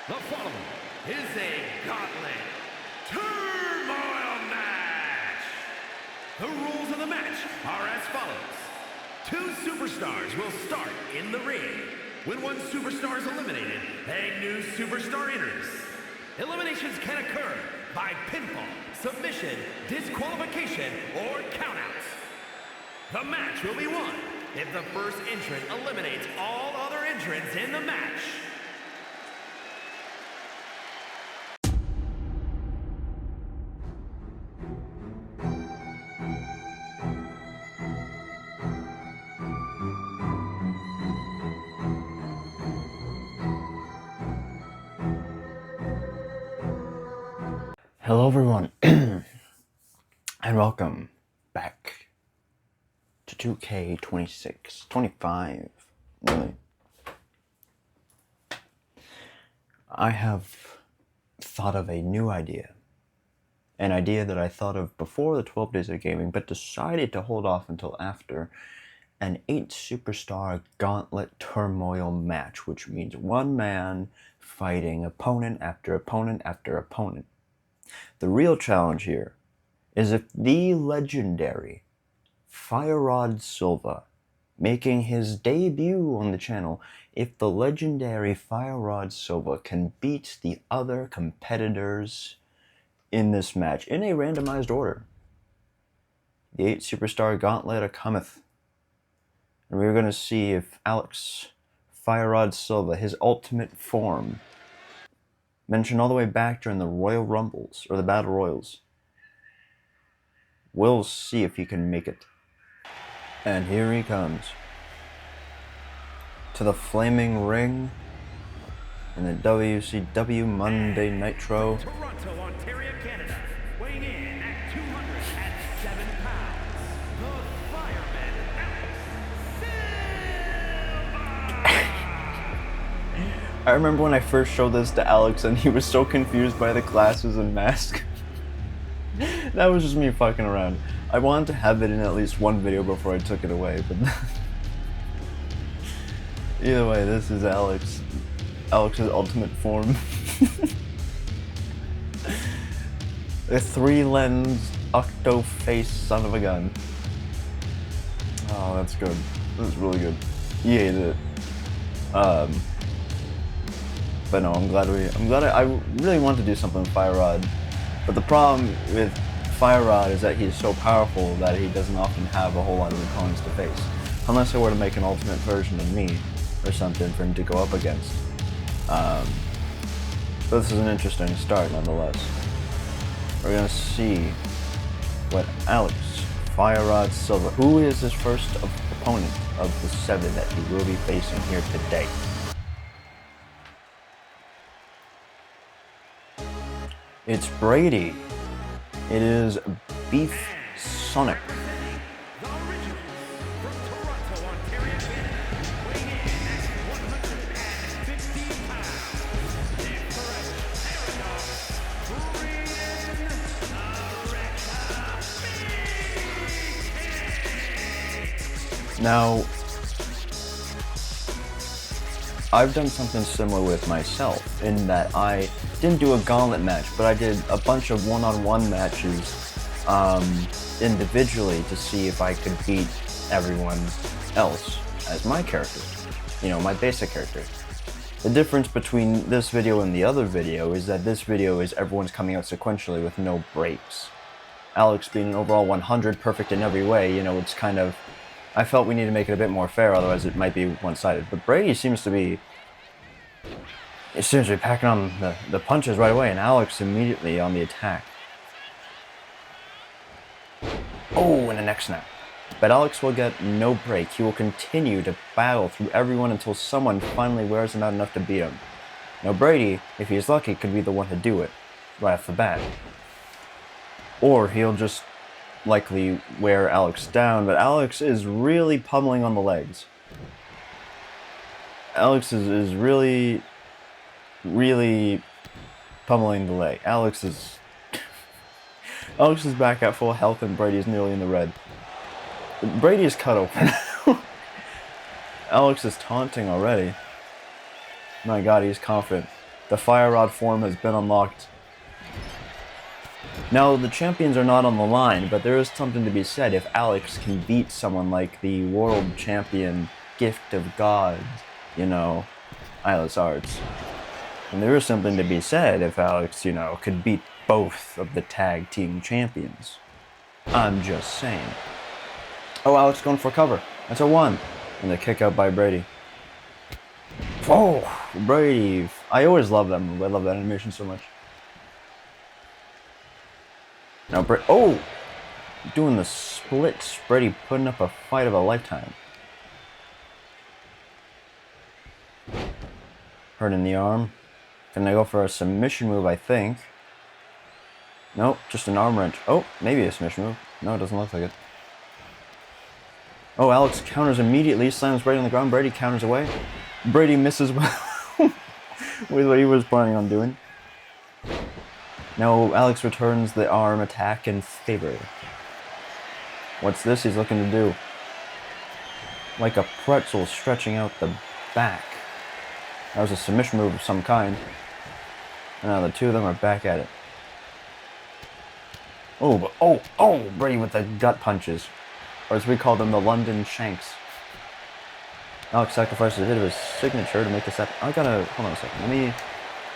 The following is a gauntlet turmoil match. The rules of the match are as follows. Two superstars will start in the ring. When one superstar is eliminated, a new superstar enters. Eliminations can occur by pinfall, submission, disqualification, or countouts. The match will be won if the first entrant eliminates all other entrants in the match. Hello everyone, and welcome back to 2K26, 25, really. I have thought of a new idea. An idea that I thought of before the 12 Days of Gaming, but decided to hold off until after an 8-superstar gauntlet turmoil match, which means one man fighting opponent after opponent after opponent. The real challenge here is if the legendary FIREROD Silva, making his debut on the channel, if the legendary FIREROD Silva can beat the other competitors in this match in a randomized order. The 8-superstar gauntlet cometh. And we're going to see if Alex FIREROD Silva, his ultimate form, mentioned all the way back during the Royal Rumbles, or the Battle Royals. We'll see if he can make it. And here he comes. To the flaming ring in the WCW Monday Nitro. Toronto, Ontario, Canada, weighing in at 207 pounds, the Fireman Alex. I remember when I first showed this to Alex and he was so confused by the glasses and mask. That was just me fucking around. I wanted to have it in at least one video before I took it away, but either way, this is Alex. Alex's ultimate form. A 3-lens octo-face son of a gun. Oh, that's good. That's really good. He hated it. But no, I really want to do something with FIREROD. But the problem with FIREROD is that he's so powerful that he doesn't often have a whole lot of opponents to face. Unless I were to make an ultimate version of me, or something for him to go up against. But this is an interesting start nonetheless. We're gonna see what Alex FIREROD Silva, who is his first opponent of the 7 that he will be facing here today. It's Brady. It is Beef Sonic. The original from Toronto, Ontario, Canada, weighing in at 150 pounds, the forever Now, I've done something similar with myself in that I didn't do a gauntlet match, but I did a bunch of one-on-one matches individually to see if I could beat everyone else as my character, you know, my basic character. The difference between this video and the other video is that this video is everyone's coming out sequentially with no breaks. Alex being an overall 100, perfect in every way, you know, it's kind of, I felt we need to make it a bit more fair, otherwise it might be one-sided. But Brady seems to be packing on the punches right away, and Alex immediately on the attack. Oh, and a neck snap. But Alex will get no break. He will continue to battle through everyone until someone finally wears him out enough to beat him. Now Brady, if he's lucky, could be the one to do it right off the bat. Or he'll just likely wear Alex down, but Alex is really pummeling on the legs. Alex is really pummeling the leg. Alex is back at full health and Brady is nearly in the red. Brady is cut open. Alex is taunting already. My god, he's confident. The FIREROD form has been unlocked. Now, the champions are not on the line, but there is something to be said if Alex can beat someone like the world champion Gift of Gods, you know, Eyeless Arts. And there is something to be said if Alex, you know, could beat both of the tag team champions. I'm just saying. Oh, Alex going for cover. That's a 1. And a kick out by Brady. Oh, Brady. I always love that move. I love that animation so much. Now, oh! Doing the splits. Brady putting up a fight of a lifetime. Hurting the arm. Gonna go for a submission move, I think. Nope, just an arm wrench. Oh, maybe a submission move. No, it doesn't look like it. Oh, Alex counters immediately, slams Brady on the ground. Brady counters away. Brady misses with what he was planning on doing. Now Alex returns the arm attack in favor. What's this he's looking to do? Like a pretzel stretching out the back. That was a submission move of some kind. And now the two of them are back at it. Oh, Brady with the gut punches. Or as we call them, the London Shanks. Alex sacrifices a hit of his signature to make this happen. Hold on a second.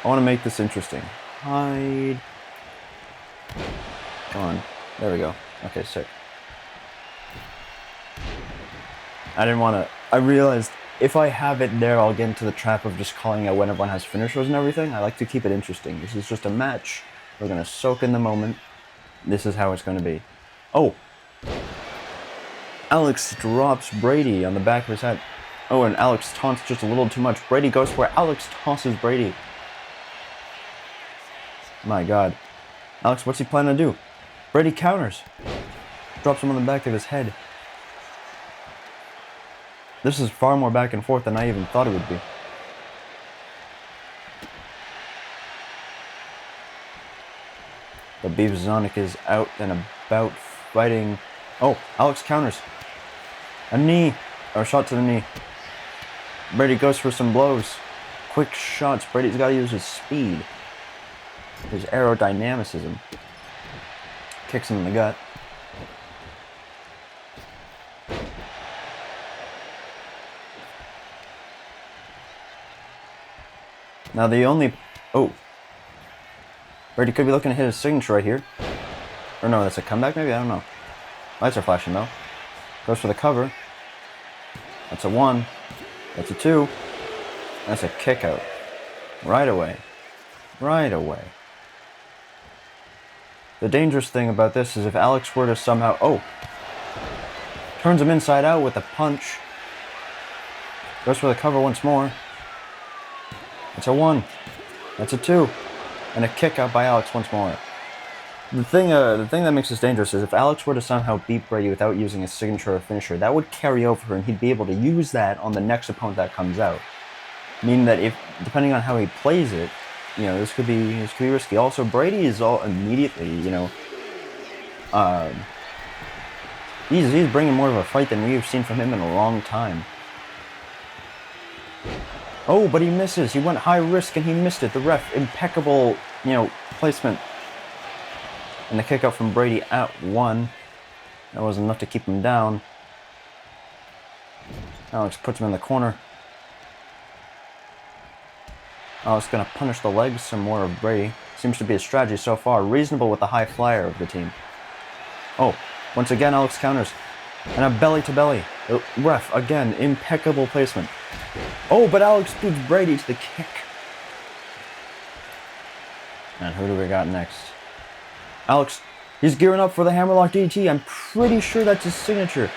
I want to make this interesting. Hide. Come on. There we go. Okay, sick. I realized if I have it there, I'll get into the trap of just calling out when everyone has finishers and everything. I like to keep it interesting. This is just a match. We're going to soak in the moment. This is how it's going to be. Oh! Alex drops Brady on the back of his head. Oh, and Alex taunts just a little too much. Brady goes for it. Alex tosses Brady. My God. Alex, what's he planning to do? Brady counters. Drops him on the back of his head. This is far more back and forth than I even thought it would be. The Beef Zonic is out and about fighting. Oh, Alex counters. A knee. Or a shot to the knee. Brady goes for some blows. Quick shots. Brady's got to use his speed. His aerodynamicism. Kicks him in the gut. Now the only... Oh. Brady could be looking to hit his signature right here. Or no, that's a comeback maybe? I don't know. Lights are flashing though. Goes for the cover. That's a 1. That's a 2. That's a kick out. Right away. Right away. The dangerous thing about this is if Alex were to somehow... Oh! Turns him inside out with a punch. Goes for the cover once more. That's a 1. That's a 2. And a kick out by Alex once more. The thing that makes this dangerous is if Alex were to somehow beat Brady without using a signature or finisher, that would carry over and he'd be able to use that on the next opponent that comes out. Meaning that if, depending on how he plays it, you know, this could be risky. Also, Brady is all immediately, you know, he's bringing more of a fight than we've seen from him in a long time. Oh, but he misses. He went high risk and he missed it. The ref, impeccable, you know, placement. And the kick out from Brady at 1. That wasn't enough to keep him down. Alex puts him in the corner. Alex gonna punish the legs some more of Brady. Seems to be a strategy so far. Reasonable with the high flyer of the team. Oh, once again Alex counters. And a belly to belly. Ref, again, impeccable placement. Oh, but Alex beats Brady to the kick. And who do we got next? Alex, he's gearing up for the hammerlock DDT. I'm pretty sure that's his signature.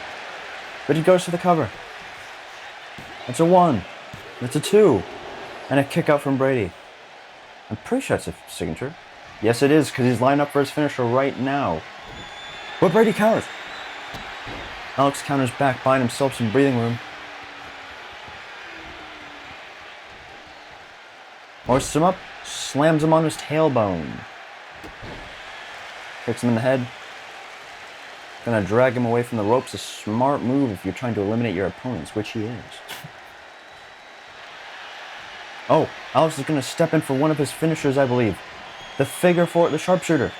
But he goes for the cover. That's a 1. That's a 2. And a kick out from Brady. I'm pretty sure that's a signature. Yes, it is, because he's lined up for his finisher right now. But Brady counters. Alex counters back, buying himself some breathing room. Hoists him up, slams him on his tailbone. Kicks him in the head. Gonna drag him away from the ropes. A smart move if you're trying to eliminate your opponents, which he is. Oh, Alex is going to step in for one of his finishers, I believe. The figure four, the sharpshooter.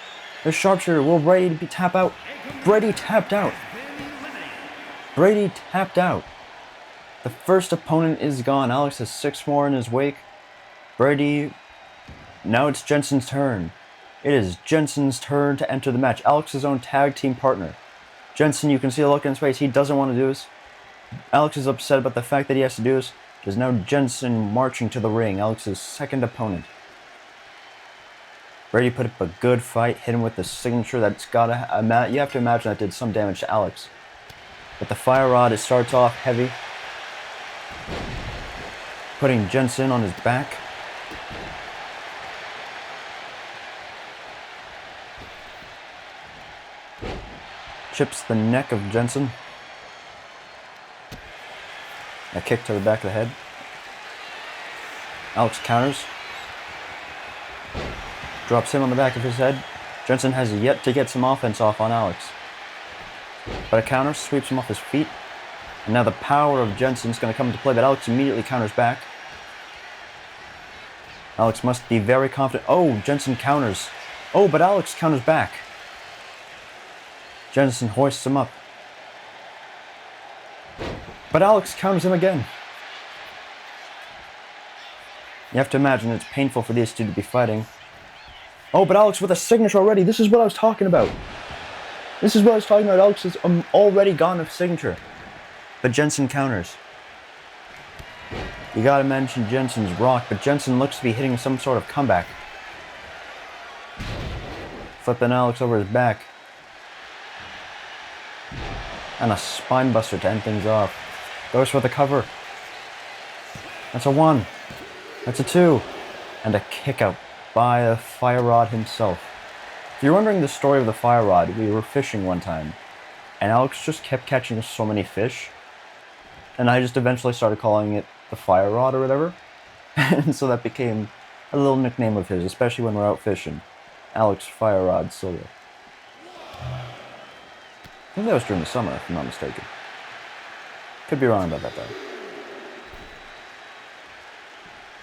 The sharpshooter will Brady tap out. Brady tapped out. Brady tapped out. The first opponent is gone. Alex has 6 more in his wake. Brady, now it's Jensen's turn. It is Jensen's turn to enter the match. Alex's own tag team partner. Jensen, you can see the look in his face. He doesn't want to do this. Alex is upset about the fact that he has to do this. It is now Jensen marching to the ring. Alex's second opponent. Brady put up a good fight, hit him with the signature that's gotta, you have to imagine that did some damage to Alex. But the fire rod, it starts off heavy. Putting Jensen on his back. Chips the neck of Jensen. A kick to the back of the head. Alex counters. Drops him on the back of his head. Jensen has yet to get some offense off on Alex. But a counter sweeps him off his feet. And now the power of Jensen's going to come into play, but Alex immediately counters back. Alex must be very confident. Oh, Jensen counters. Oh, but Alex counters back. Jensen hoists him up. But Alex counters him again. You have to imagine it's painful for these two to be fighting. Oh, but Alex with a signature already. This is what I was talking about. This is what I was talking about. Alex has already gone a signature. But Jensen counters. You gotta mention Jensen's rock, but Jensen looks to be hitting some sort of comeback. Flipping Alex over his back. And a spine buster to end things off. Goes for the cover. That's a 1. That's a 2. And a kick out by the fire rod himself. If you're wondering the story of the fire rod, we were fishing one time. And Alex just kept catching so many fish. And I just eventually started calling it the fire rod or whatever. And so that became a little nickname of his, especially when we're out fishing. Alex Fire Rod Silva. I think that was during the summer, if I'm not mistaken. Could be wrong about that, though.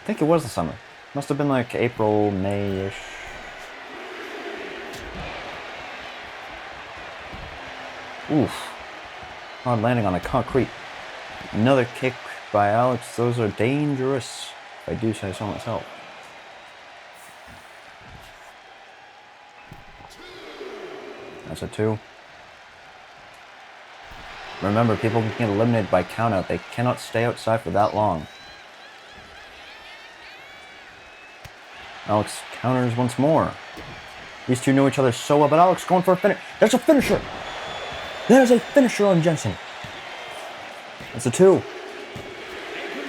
I think it was the summer. Must have been like April, May-ish. Oof. Hard landing on the concrete. Another kick by Alex. Those are dangerous, if I do say so myself. That's a 2. Remember, people can get eliminated by countout. They cannot stay outside for that long. Alex counters once more. These two know each other so well, but Alex going for a finish. There's a finisher! There's a finisher on Jensen. That's a 2.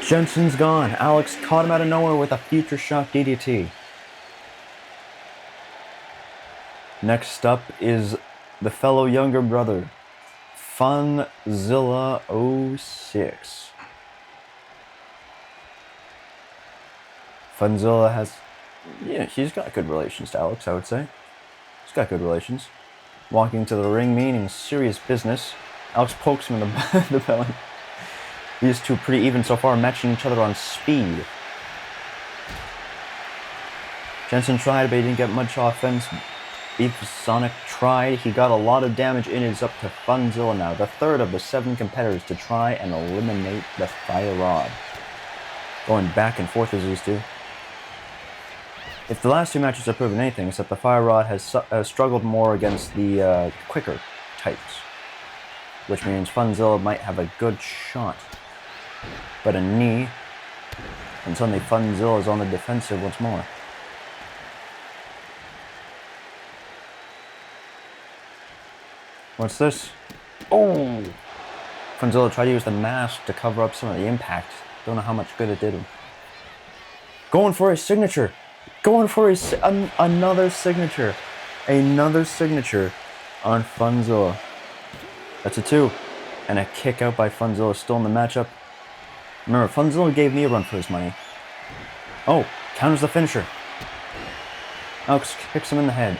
Jensen's gone. Alex caught him out of nowhere with a future shock DDT. Next up is the fellow younger brother, Funzilla 06. Funzilla has, he's got good relations to Alex, I would say. He's got good relations. Walking to the ring, meaning serious business. Alex pokes him in the belly. These two pretty even so far, matching each other on speed. Jensen tried, but he didn't get much offense. Beef Sonic tried. He got a lot of damage in. It's up to Funzilla now, the third of the 7 competitors to try and eliminate the Fire Rod. Going back and forth as these two. If the last 2 matches have proven anything, it's that the Fire Rod has struggled more against the quicker types. Which means Funzilla might have a good shot. But a knee, and suddenly Funzilla is on the defensive once more. What's this? Oh! Funzilla tried to use the mask to cover up some of the impact. Don't know how much good it did him. Going for his signature! Going for his another signature! Another signature on Funzilla. That's a 2. And a kick out by Funzilla, still in the matchup. Remember, Funzilla gave me a run for his money. Oh, counters the finisher. Alex kicks him in the head.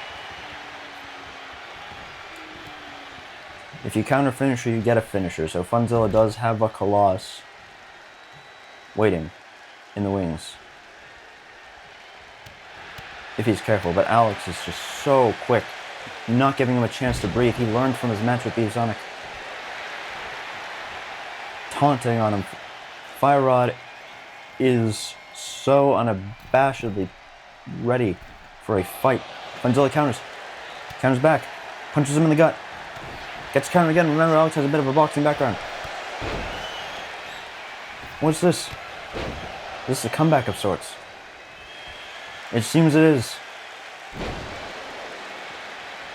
If you counter finisher, you get a finisher. So Funzilla does have a Colossus waiting in the wings. if he's careful, but Alex is just so quick, not giving him a chance to breathe. He learned from his match with Sonic. Taunting on him. FIREROD is so unabashedly ready for a fight. Funzilla counters. Counters back. Punches him in the gut. Gets countered again. Remember, Alex has a bit of a boxing background. What's this? This is a comeback of sorts. It seems it is.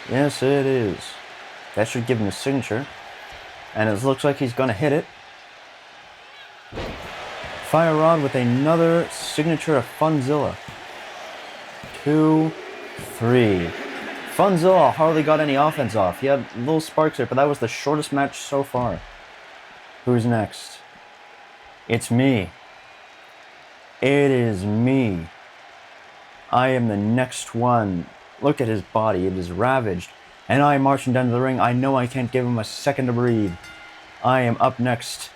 Yes, it is. That should give him a signature. And it looks like he's going to hit it. FIREROD with another signature of Funzilla. 2, 3. Funzilla hardly got any offense off. He had little sparks there, but that was the shortest match so far. Who's next? It's me. It is me. I am the next one. Look at his body. It is ravaged. And I am marching down to the ring. I know I can't give him a second to breathe. I am up next.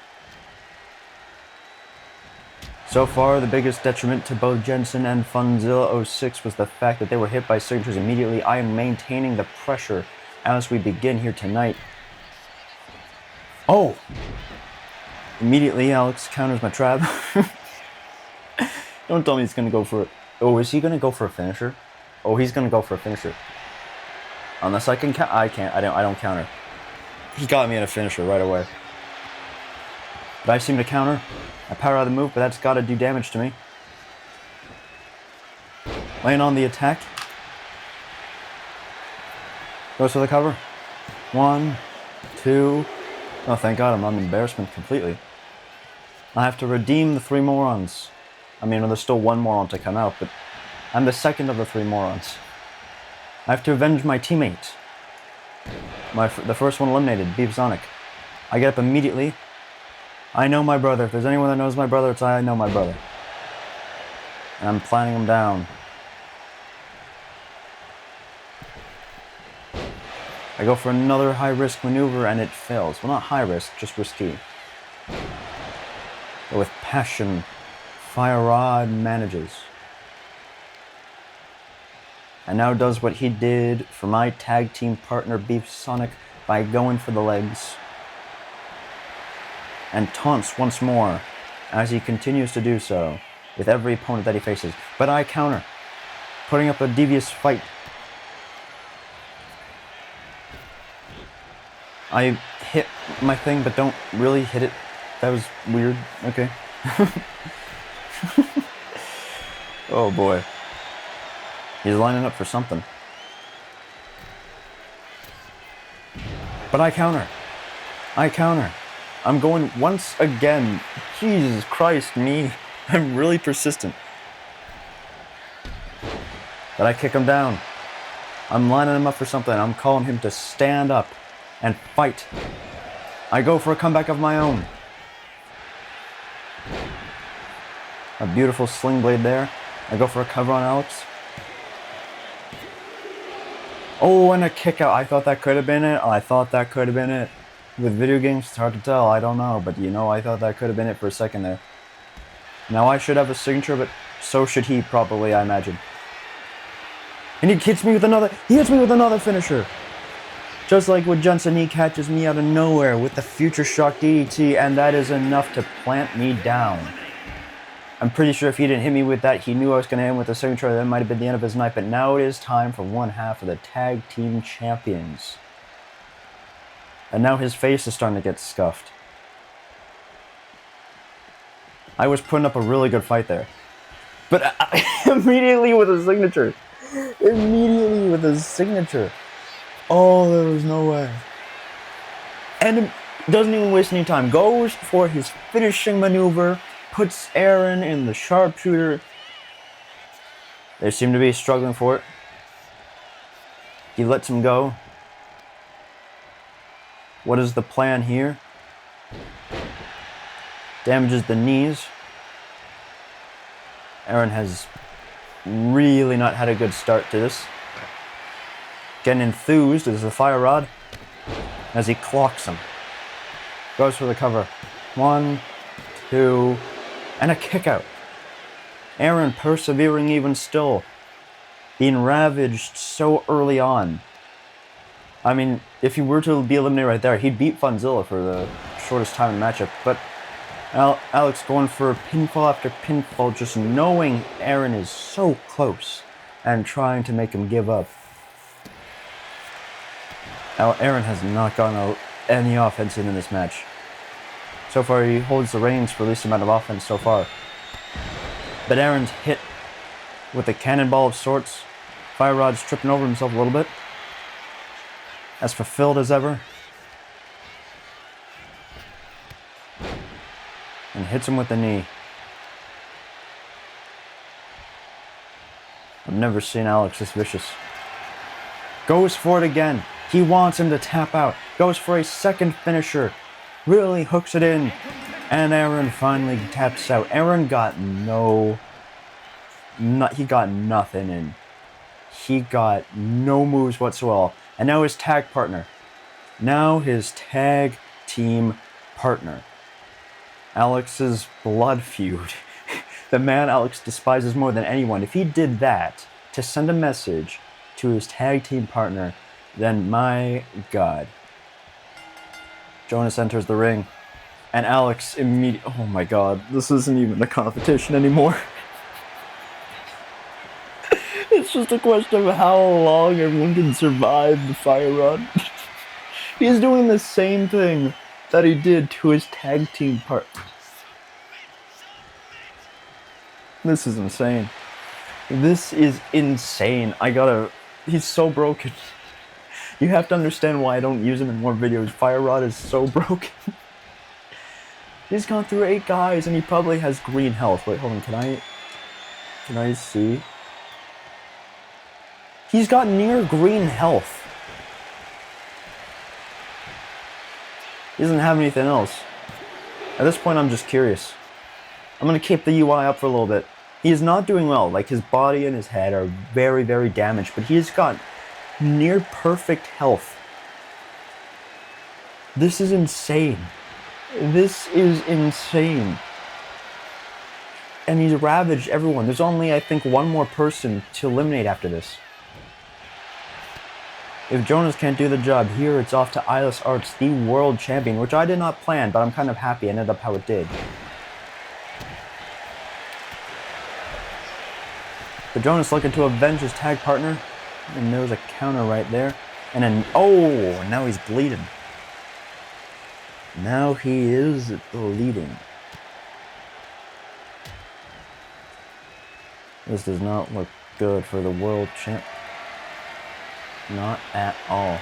So far, the biggest detriment to both Jensen and Funzilla06 was the fact that they were hit by signatures immediately. I am maintaining the pressure as we begin here tonight. Oh! Immediately, Alex counters my trap. Don't tell me he's going to go for it. Oh, is he going to go for a finisher? Oh, he's going to go for a finisher. Unless I can I can't. I don't counter. He got me in a finisher right away. But I seem to counter. I power out of the move, but that's got to do damage to me. Laying on the attack. Goes for the cover. 1, 2. Oh, thank God I'm on embarrassment completely. I have to redeem the 3 morons. I mean, there's still 1 moron to come out, but I'm the second of the 3 morons. I have to avenge my teammate. The first one eliminated, Sonic. I get up immediately. I know my brother. If there's anyone that knows my brother, it's I know my brother. And I'm planning him down. I go for another high-risk maneuver and it fails. Well, not high-risk, just risky. But with passion, FIREROD manages. And now does what he did for my tag team partner, Sonic, by going for the legs. And taunts once more, as he continues to do so, with every opponent that he faces. But I counter, putting up a devious fight. I hit my thing, but don't really hit it. That was weird. Okay. Oh boy. He's lining up for something. But I counter. I counter. I'm going once again. Jesus Christ, me. I'm really persistent. But I kick him down. I'm lining him up for something. I'm calling him to stand up and fight. I go for a comeback of my own. A beautiful sling blade there. I go for a cover on Alex. Oh, and a kick out. I thought that could have been it. I thought that could have been it. With video games, it's hard to tell. I don't know. But, you know, I thought that could have been it for a second there. Now, I should have a signature, but so should he probably, I imagine. And he hits me with another. He hits me with another finisher. Just like with Jensen, he catches me out of nowhere with the Future Shock DDT, and that is enough to plant me down. I'm pretty sure if he didn't hit me with that, he knew I was going to hit him with a signature. That might have been the end of his night, but now it is time for one half of the Tag Team Champions. And now his face is starting to get scuffed. I was putting up a really good fight there. But immediately with a signature. Immediately with a signature. Oh, there was no way. And doesn't even waste any time. Goes for his finishing maneuver. Puts Aaron in the sharpshooter. They seem to be struggling for it. He lets him go. What is the plan here? Damages the knees. Aaron has really not had a good start to this. Getting enthused as the FIREROD as he clocks him. Goes for the cover. 1, 2, and a kick out. Aaron persevering even still. being ravaged so early on. I mean, if he were to be eliminated right there, he'd beat Funzilla for the shortest time in the matchup. But Alex going for pinfall after pinfall, just knowing Aaron is so close and trying to make him give up. Now, Aaron has not gotten any offense in this match. So far, he holds the reins for the least amount of offense so far. But Aaron's hit with a cannonball of sorts. FIREROD's tripping over himself a little bit. As fulfilled as ever. And hits him with the knee. I've never seen Alex this vicious. Goes for it again. He wants him to tap out. Goes for a second finisher. Really hooks it in. And Aaron finally taps out. Aaron got he got nothing in. He got no moves whatsoever. And now his tag partner. Now his tag team partner. Alex's blood feud. The man Alex despises more than anyone. If he did that to send a message to his tag team partner, then my God. Jonas enters the ring. And Alex immediately... Oh my God. This isn't even a competition anymore. It's just a question of how long everyone can survive the FIREROD. He's doing the same thing that he did to his tag team partner. This is insane. This is insane. He's so broken. You have to understand why I don't use him in more videos. FIREROD is so broken. He's gone through 8 guys and he probably has green health. Wait, hold on. Can I see? He's got near green health. He doesn't have anything else. At this point, I'm just curious. I'm going to keep the UI up for a little bit. He is not doing well. Like, his body and his head are very, very damaged, but he's got near perfect health. This is insane. This is insane. And he's ravaged everyone. There's only, I think, one more person to eliminate after this. If Jonas can't do the job here, it's off to Eyeless Arts, the world champion, which I did not plan, but I'm kind of happy it ended up how it did. But Jonas looking to avenge his tag partner, and there's a counter right there. And then, oh, now he's bleeding. Now he is bleeding. This does not look good for the world champ. Not at all.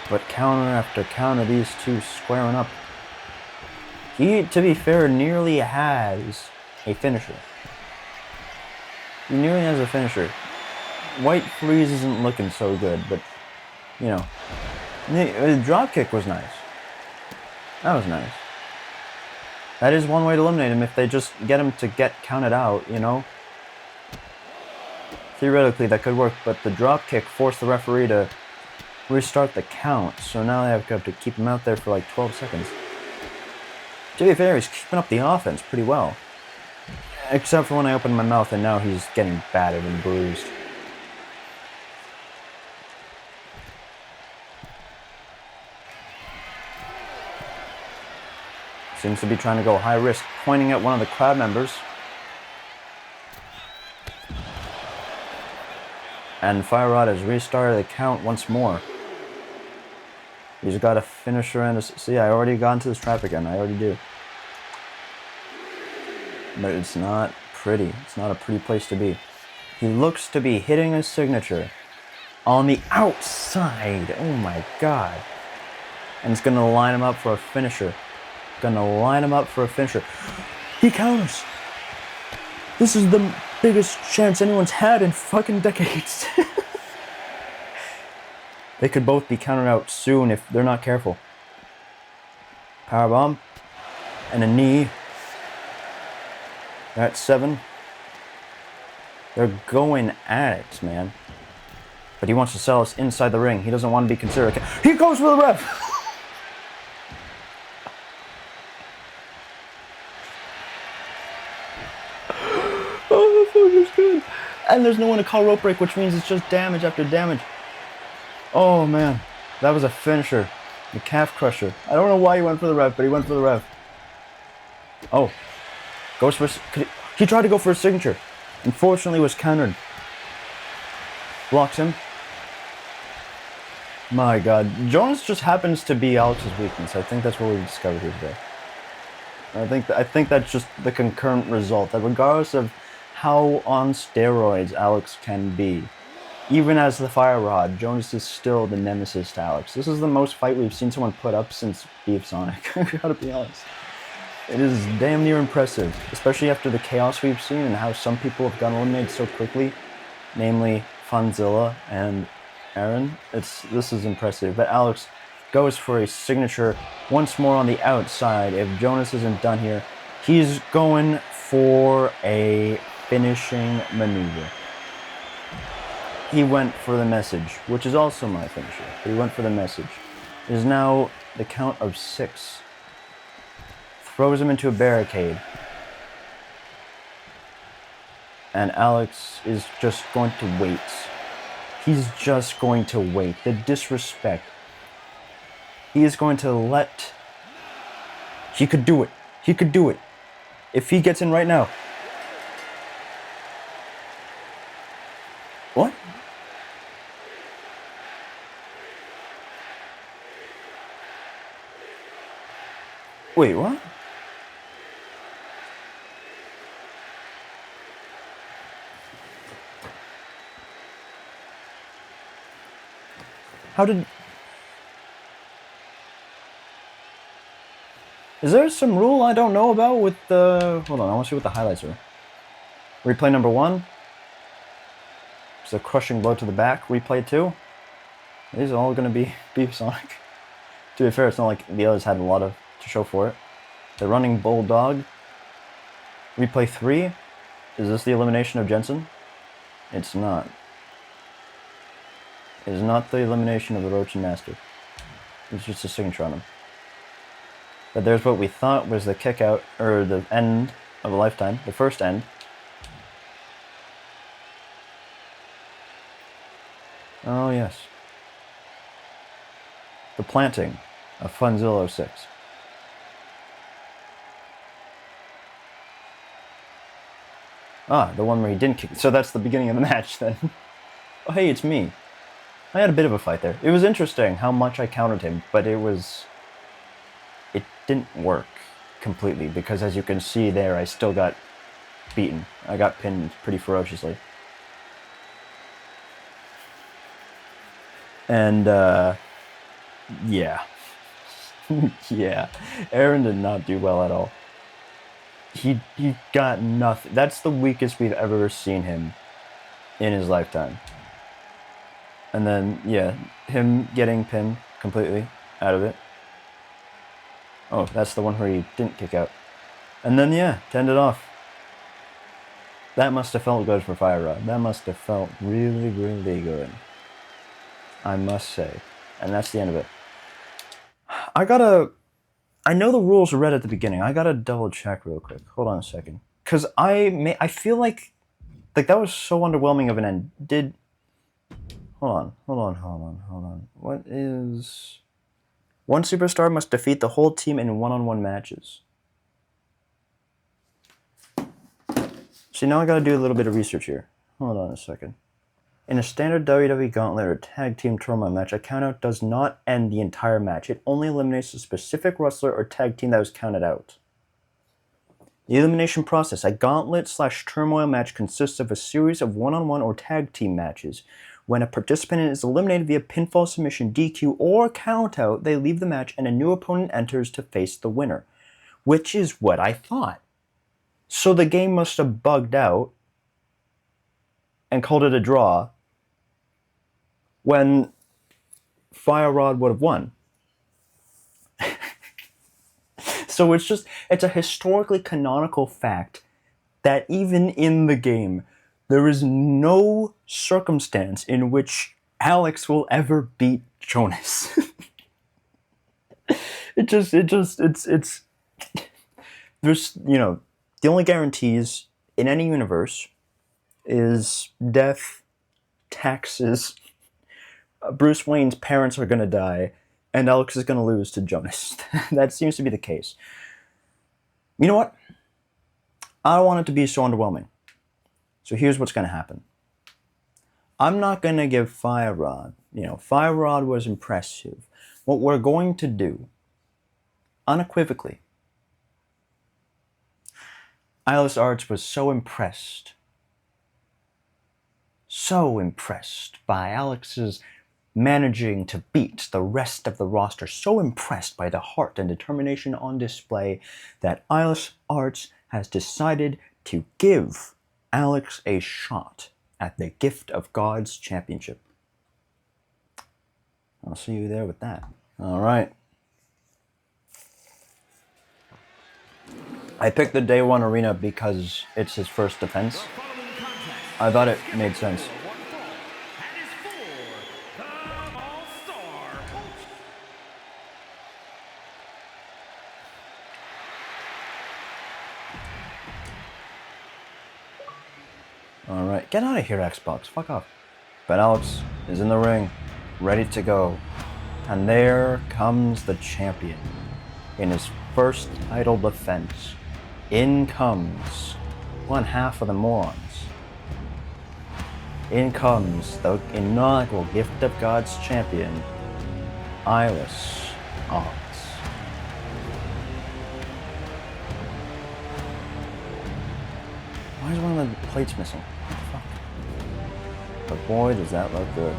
But counter after counter, these two squaring up. He, to be fair, nearly has a finisher. He nearly has a finisher. White Freeze isn't looking so good, but, you know. The drop kick was nice. That was nice. That is one way to eliminate him if they just get him to get counted out, you know. Theoretically, that could work, but the drop kick forced the referee to restart the count, so now they have to keep him out there for like 12 seconds. To be fair, he's keeping up the offense pretty well. Except for when I opened my mouth, and now he's getting battered and bruised. Seems to be trying to go high risk, pointing at one of the crowd members. And FIREROD has restarted the count once more. He's got a finisher and a... See, I already got into this trap again. I already do. But it's not pretty. It's not a pretty place to be. He looks to be hitting his signature on the outside. Oh my God. And it's going to line him up for a finisher. He counters. This is the biggest chance anyone's had in fucking decades. They could both be counted out soon if they're not careful. Powerbomb. And a knee. They're at 7. They're going at it, man. But he wants to sell us inside the ring. He doesn't want to be considered. He goes for the ref! Oh, motherfucker's good. And there's no one to call rope break, which means it's just damage after damage. Oh man, that was a finisher. The calf crusher. I don't know why he went for the ref, but he went for the ref. Oh. Goes for... He tried to go for a signature. Unfortunately, was countered. Blocks him. My god. Jonas just happens to be Alex's weakness. I think that's what we discovered here today. I think that's just the concurrent result. That regardless of how on steroids Alex can be, even as the FIREROD, Jonas is still the nemesis to Alex. This is the most fight we've seen someone put up since Beef Sonic. I gotta be honest. It is damn near impressive, especially after the chaos we've seen and how some people have gotten eliminated so quickly, namely Funzilla and Aaron. This is impressive, but Alex goes for a signature once more on the outside. If Jonas isn't done here, he's going for a finishing maneuver. He went for the message, which is also my finisher, but he went for the message. It is now the count of 6. Throws him into a barricade. And Alex is just going to wait. He's just going to wait. The disrespect. He is going to let... He could do it. He could do it. If he gets in right now. What? Wait, what? How did... Is there some rule I don't know about with the... Hold on, I want to see what the highlights are. Replay number 1. It's a crushing blow to the back. Replay 2. These are all going to be Beef Sonic. To be fair, it's not like the others had a lot of to show for it. The running bulldog. Replay 3. Is this the elimination of Jensen? It's not. It is not the elimination of the Rochin Master. It's just a signature on him. But there's what we thought was the kick out, or the end of a lifetime. The first end. Oh yes. The planting of Funzilla 06. Ah, the one where he didn't kick. So that's the beginning of the match then. Oh hey, it's me. I had a bit of a fight there. It was interesting how much I countered him, but it didn't work completely because as you can see there, I still got beaten. I got pinned pretty ferociously. And, yeah. Yeah. Aaron did not do well at all. He got nothing. That's the weakest we've ever seen him in his lifetime. And then, yeah, him getting pinned completely out of it. Oh, that's the one where he didn't kick out. And then, yeah, to end it off. That must have felt good for FIREROD. That must have felt really, really good. I must say. And that's the end of it. I know the rules are read at the beginning. I gotta double check real quick. Hold on a second. Because I feel like that was so underwhelming of an end. Hold on. What is... One superstar must defeat the whole team in one-on-one matches. See, now I gotta do a little bit of research here. Hold on a second. In a standard WWE Gauntlet or Tag Team Turmoil match, a countout does not end the entire match. It only eliminates a specific wrestler or tag team that was counted out. The elimination process. A Gauntlet/Turmoil match consists of a series of one-on-one or tag team matches. When a participant is eliminated via pinfall, submission, DQ, or countout, they leave the match and a new opponent enters to face the winner. Which is what I thought. So the game must have bugged out and called it a draw when FIREROD would have won. So it's a historically canonical fact that even in the game, there is no circumstance in which Alex will ever beat Jonas. There's, the only guarantees in any universe is death, taxes, Bruce Wayne's parents are gonna die, and Alex is gonna lose to Jonas. That seems to be the case. You know what? I don't want it to be so underwhelming. So here's what's gonna happen. I'm not gonna give FIREROD. FIREROD was impressive. What we're going to do, unequivocally, Alice Arts was so impressed by Alex's managing to beat the rest of the roster, so impressed by the heart and determination on display, that Alice Arts has decided to give Alex a shot at the Gift of Gods Championship. I'll see you there with that. All right. I picked the Day 1 arena because it's his first defense. I thought it made sense. Alright, get out of here, Xbox. Fuck off. But Alex is in the ring, ready to go. And there comes the champion. In his first title defense, in comes one half of the morons. In comes the inaugural Gift of Gods champion, Alice Arts. Why is one of the plates missing? What the fuck? But boy, does that look good.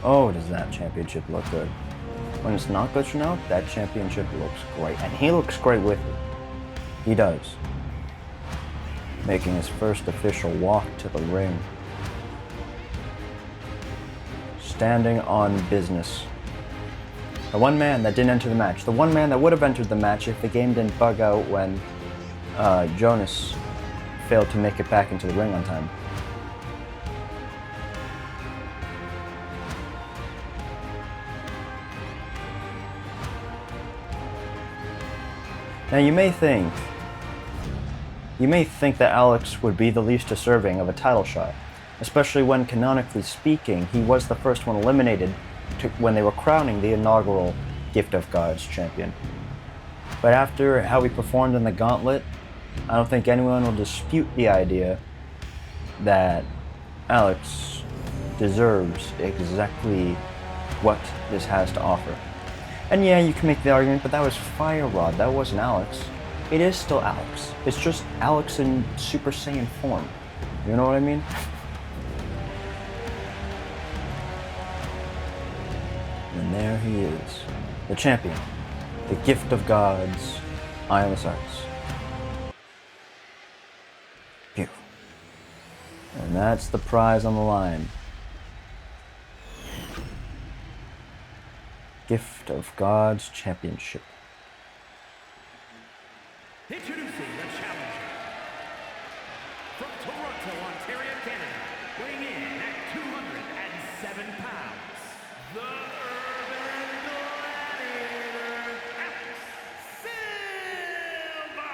Oh, does that championship look good. When it's not glitching out, that championship looks great. And he looks great with it. He does. Making his first official walk to the ring. Standing on business. The one man that didn't enter the match. The one man that would have entered the match if the game didn't bug out when Jonas failed to make it back into the ring on time. Now you may think that Alex would be the least deserving of a title shot, especially when, canonically speaking, he was the first one eliminated when they were crowning the inaugural Gift of Gods champion. But after how he performed in the gauntlet, I don't think anyone will dispute the idea that Alex deserves exactly what this has to offer. And yeah, you can make the argument, but that was FIREROD, that wasn't Alex. It is still Alex. It's just Alex in Super Saiyan form. You know what I mean? And there he is, the champion, the Gift of Gods, Alice Arts. Beautiful. And that's the prize on the line. Gift of Gods Championship. Introducing the challenger. From Toronto, Ontario, Canada, weighing in at 207 pounds, the Urban Gladiator, Alex Silva.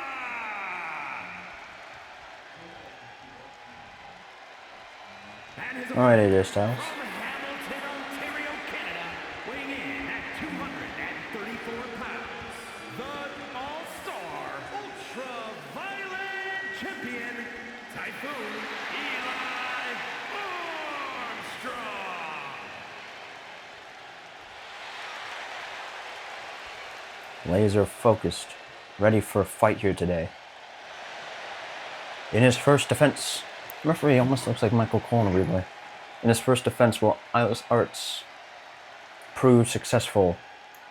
All right, AJ Styles. From Hamilton, Ontario, Canada, weighing in at 234 pounds, the All-Star Ultraviolet Champion, Typhoon Eli Armstrong. Laser focused, ready for a fight here today. In his first defense, the referee almost looks like Michael Cole in a weird way. In his first defense, will Alice Arts prove successful,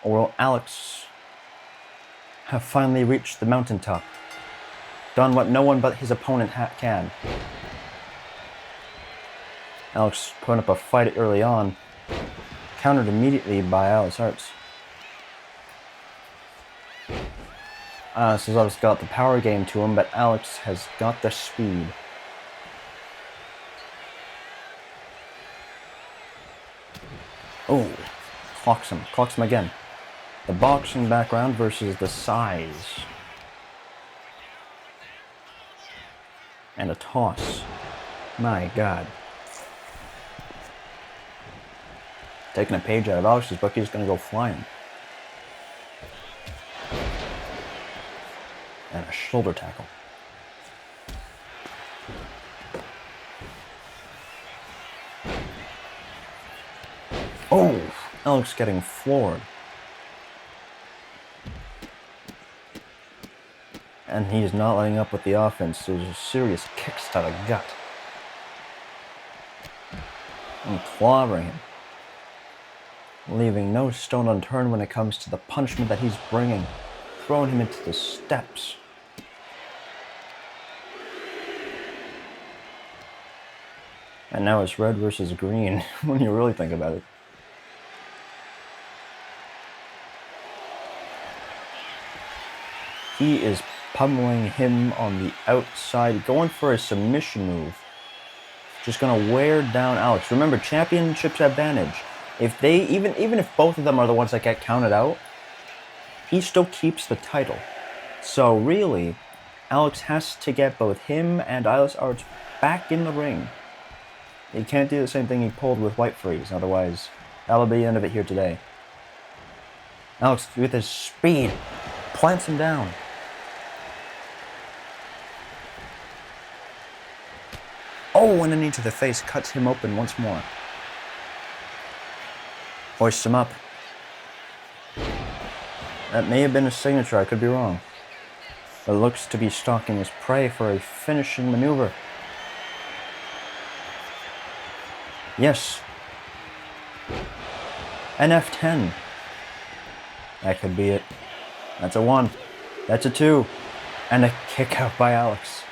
or will Alex have finally reached the mountaintop, done what no one but his opponent can? Alex put up a fight early on, countered immediately by Alice Arts. Alex has obviously got the power game to him, but Alex has got the speed. Oh, clocks him again. The boxing background versus the size. And a toss. My God. Taking a page out of Alex's book, he's going to go flying. And a shoulder tackle. Oh! Alex getting floored. And he's not letting up with the offense. There's serious kicks to the gut. And clobbering him. Leaving no stone unturned when it comes to the punishment that he's bringing. Throwing him into the steps. And now it's red versus green, when you really think about it. He is pummeling him on the outside, going for a submission move. Just gonna wear down Alex. Remember, championships advantage. If they, even if both of them are the ones that get counted out, he still keeps the title. So really, Alex has to get both him and Islas Arts back in the ring. He can't do the same thing he pulled with White Freeze, otherwise that'll be the end of it here today. Alex, with his speed, plants him down. Oh, and a knee to the face cuts him open once more. Hoists him up. That may have been a signature, I could be wrong. But looks to be stalking his prey for a finishing maneuver. Yes. An F10. That could be it. That's a 1. That's a 2. And a kick out by Alex.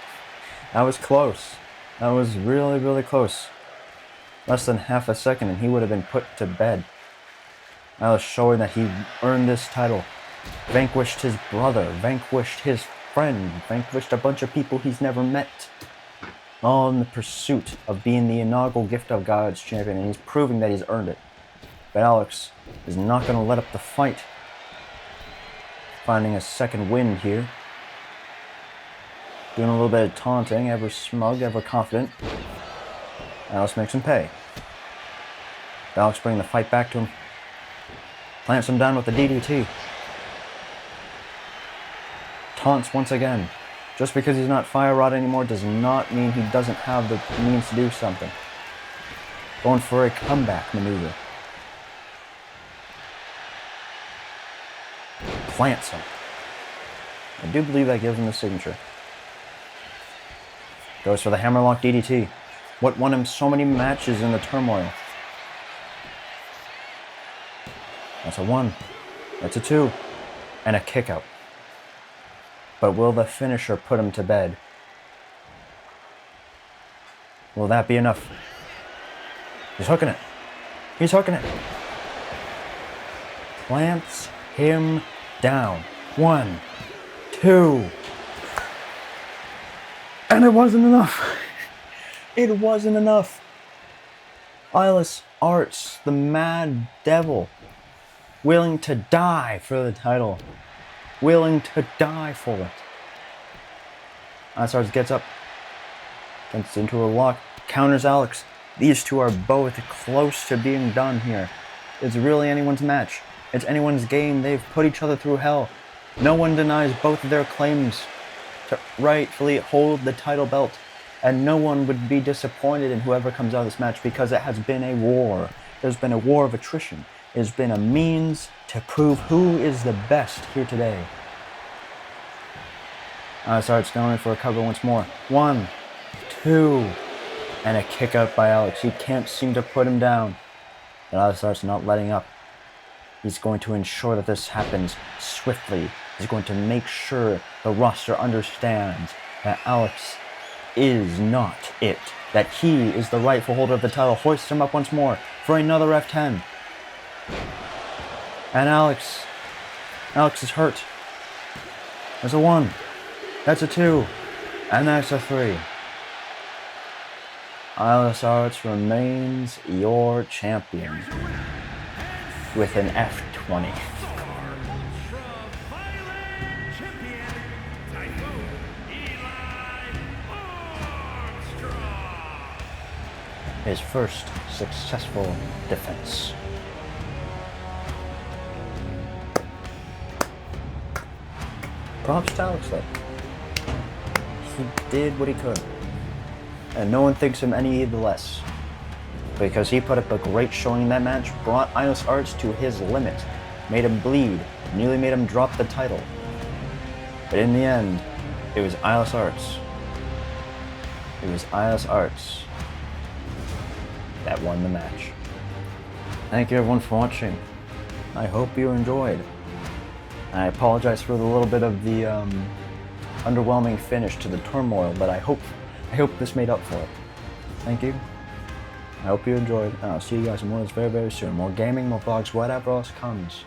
That was close. That was really, really close. Less than half a second and he would have been put to bed. Alex showing that he earned this title. Vanquished his brother. Vanquished his friend. Vanquished a bunch of people he's never met. All in the pursuit of being the inaugural Gift of Gods champion, and he's proving that he's earned it. But Alex is not going to let up the fight. Finding a second wind here. Doing a little bit of taunting, ever smug, ever confident. Alex makes him pay. Alex bringing the fight back to him. Plants him down with the DDT. Taunts once again. Just because he's not FIREROD anymore does not mean he doesn't have the means to do something. Going for a comeback maneuver. Plants him. I do believe that gives him the signature. Goes for the hammerlock DDT. What won him so many matches in the turmoil. That's a 1. That's a 2. And a kick out. But will the finisher put him to bed? Will that be enough? He's hooking it. He's hooking it. Plants him down. 1, 2. And it wasn't enough. It wasn't enough. Islas Arts, the Mad Devil, willing to die for the title. Willing to die for it. Islas Arts gets up. Gets into a lock. Counters Alex. These two are both close to being done here. It's really anyone's match. It's anyone's game. They've put each other through hell. No one denies both of their claims to rightfully hold the title belt. And no one would be disappointed in whoever comes out of this match because it has been a war. There's been a war of attrition. There's been a means to prove who is the best here today. Starts going for a cover once more. 1, 2, and a kick out by Alex. He can't seem to put him down. But Alex starts not letting up. He's going to ensure that this happens swiftly. He's going to make sure the roster understands that Alex is not it. That he is the rightful holder of the title. Hoists him up once more for another F10. And Alex is hurt. That's a 1. That's a 2. And that's a 3. Islas Arts remains your champion with an F20. his first successful defense. Props to Alex though. He did what he could. And no one thinks him any the less. Because he put up a great showing in that match, brought Ios Arts to his limit, made him bleed, nearly made him drop the title. But in the end, it was Ios Arts. It was Ios Arts that won the match. Thank you everyone for watching. I hope you enjoyed. I apologize for the little bit of the underwhelming finish to the turmoil, but I hope this made up for it. Thank you. I hope you enjoyed, and I'll see you guys in more of this very, very soon. More gaming, more vlogs, whatever else comes.